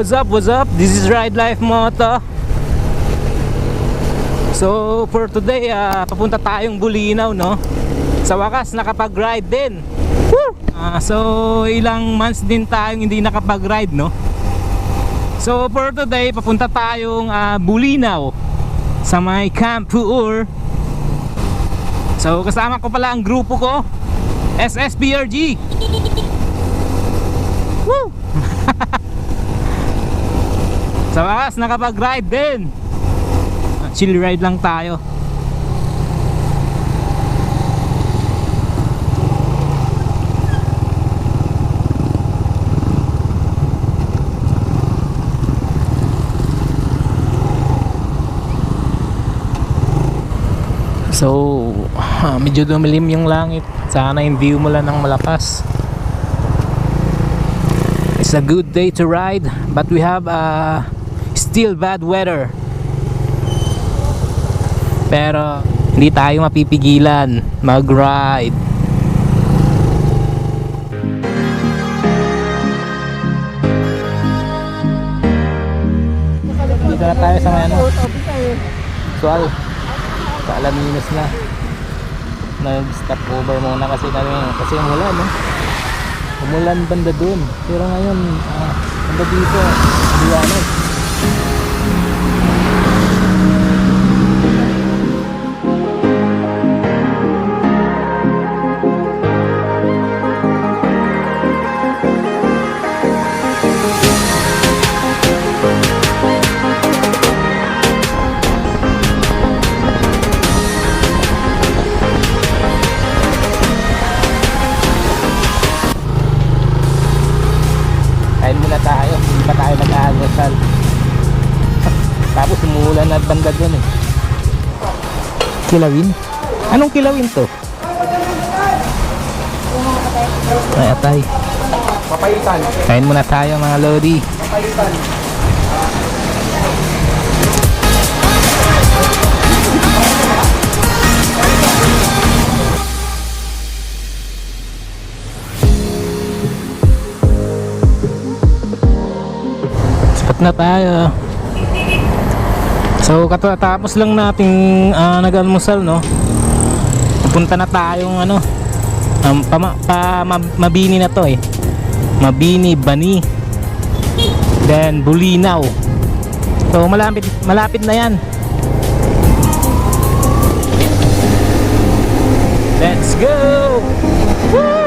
what's up? What's up? This is Ride Life Moto. So, for today, papunta tayong Bulinaw, no? Sa wakas, nakapag-ride din. Woo! So, ilang months din tayong hindi nakapag-ride, no? So, for today, papunta tayong Bulinaw sa may Camp Puur. So, kasama ko pala ang grupo ko, SSBRG. Woo! Sa wakas, nakapag-ride din. Chill ride lang tayo. So, medyo dumilim yung langit. Sana yung view mo lang ng malakas. It's a good day to ride, but we have still bad weather. Pero hindi tayo mapipigilan mag-ride. Dito na tayo sa ano, Sual. Sa Alaminos na. Nag-stop over muna kasi umulan, no? Umulan banda dun. Pero ngayon, banda dito, liwanag. Tayo, hindi pa tayo nag-aalmusal. Tapos umuulan at banda dun eh. Kilawin? Anong kilawin to? Ay, atay. Papaitan. Kain muna tayo mga lodi. Papaitan. Na tayo. So katapos lang nating nag-almusal, no? Pupunta na tayong Mabini na to eh. Mabini, Bani, then Bulinaw. So malapit na yan. Let's go! Woo!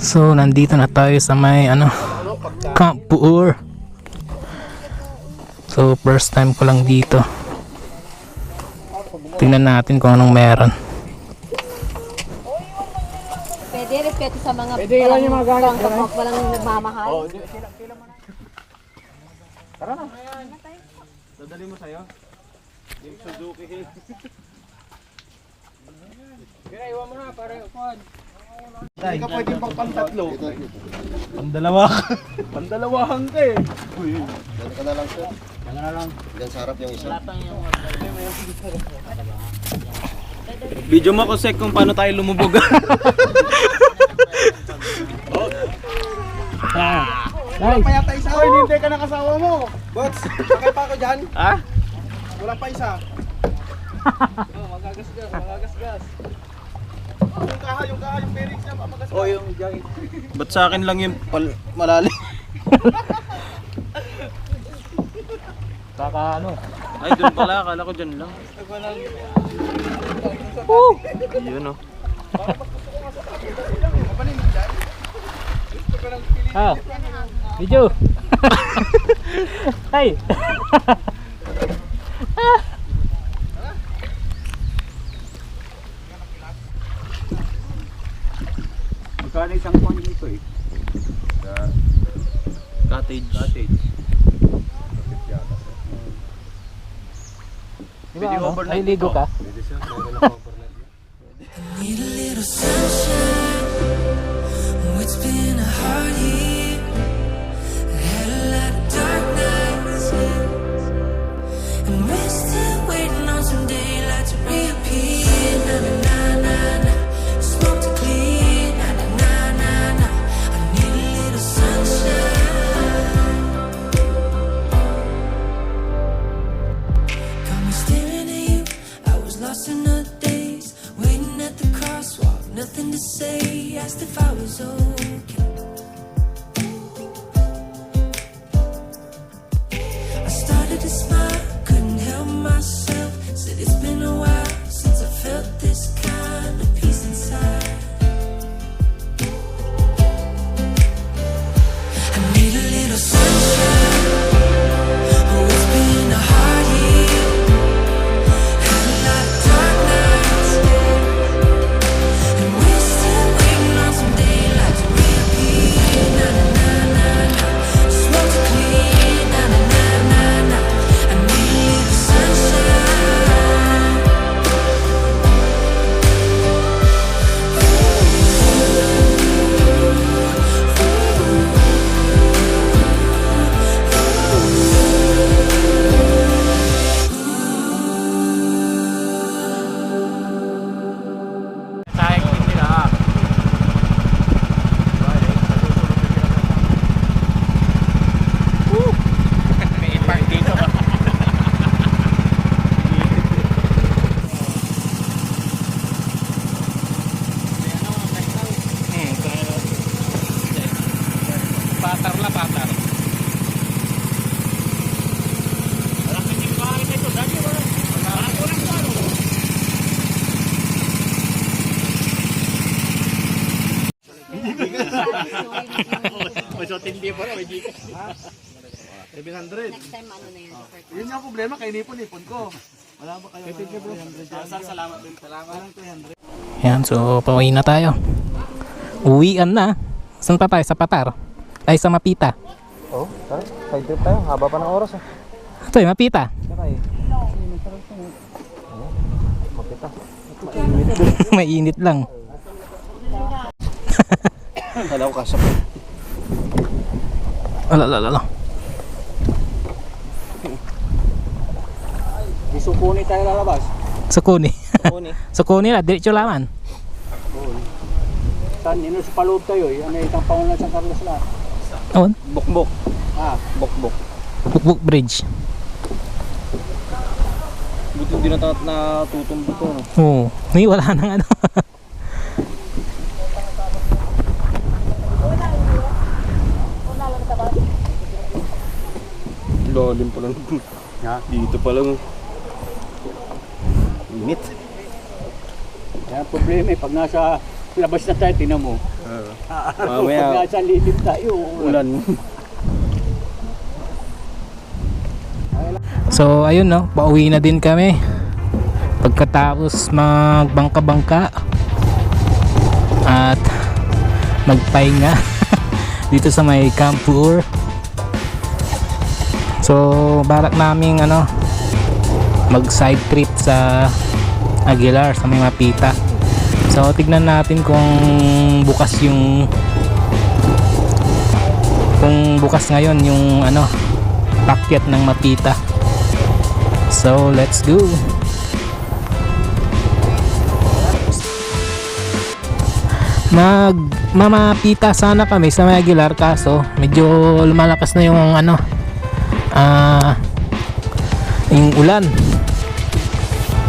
So nandito na tayo sa may Camp Puur. So first time ko lang dito. Tingnan natin kung anong meron. Pwede respeto sa mga walang nagmamahal. Tara na. Dadali mo sa'yo. Yung Suzuki Hill. Kaya iwan mo na para kuhan. Hindi ka pwedeng pang pantatlo. Pandalawa. Pandalawahan ka eh. Diyan ka na lang, sir. Yan na lang. Diyan sa harap yung isa. Video mo ko sek kung paano tayo lumubog. Wala pa yata isa. Hoy, hindi ka nakasawa mo. Bots, sakay pa ako dyan. Ha? Wala pa isa. Magagasgas. Yung bearings niya, mamagas. Oh, yung jacket. Ba't sa akin lang yung malalim? Baka ano. Ay, doon pala. Akala ko dyan lang. Yun oh. Ah. Video. Ay. Magkano isang pon dito eh? Cottage. Diba ano? Ay, ligo ka? Need a little sunshine. Oh, it's been a hard year. I had a lot of dark nights, yeah. And we're still waiting on some daylight to reappear. Na na na na na, smoke to clear. Na na na na na, I need a little sunshine. Got me staring at you. I was lost in the days, waiting at the crosswalk, nothing to say. Asked if I was okay. I started to smile, couldn't help myself. Said it's been a while since I felt this kind of peace inside. I need a little sunshine. Oh, it's been a hard year. Had a lot of dark nights, yeah. And we're still waiting on some daylight to reappear. Na na na na na, smoke to clear. Na na na na na, I need a little sunshine. Sayang din nila ha. May park dito ba? Patar la patar. Hindi pa rin, hindi ka. 700. Next time ano na yun? Yun yung problema, kay nipon ko. Wala ba kayo? Salamat din. Salamat. Yan, so pauwi na tayo. Uwian na. Saan pa tayo? Sa Patar? Ay, sa Mapita. Oh, tara. Side trip tayo. Haba pa ng oras eh. Ito eh, Mapita. Mapita. Mainit lang. Kala ko kasap. Alala. Isupuni tayo lalabas. Sukuni. Sukuni. Sukuni na, diretso laman. Saan? Nino sa paloob tayo eh. Ano itang pangunan sa Carlos na? Awan, Bukbok. Bukbok. Bukbuk Bridge. Buti hindi natutumbo to. No? Oo, may wala nang ano. Lalim pa lang. Dito pa lang. Init. Kaya problema eh, pag nasa labas na tayo, tinan mo. Pag nasa lilim tayo, ulan. So ayun no, pauwi na din kami. Pagkatapos magbangka-bangka at magpahinga dito sa may Campur. So balak naming mag side trip sa Aguilar sa may Mapita. So tignan natin kung bukas ngayon yung ano, pakyat ng Mapita. So let's go. Mamapita sana kami sa may Aguilar, kaso medyo lumalakas na yung ano, yung ulan.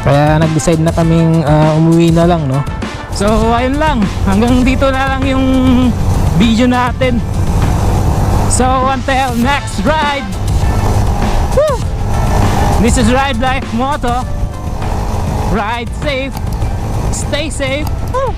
Kaya nag-decide na kaming umuwi na lang, no? So ayun lang, hanggang dito na lang yung video natin. So until next ride. Woo! This is Ride Life Moto. Ride safe, stay safe. Woo!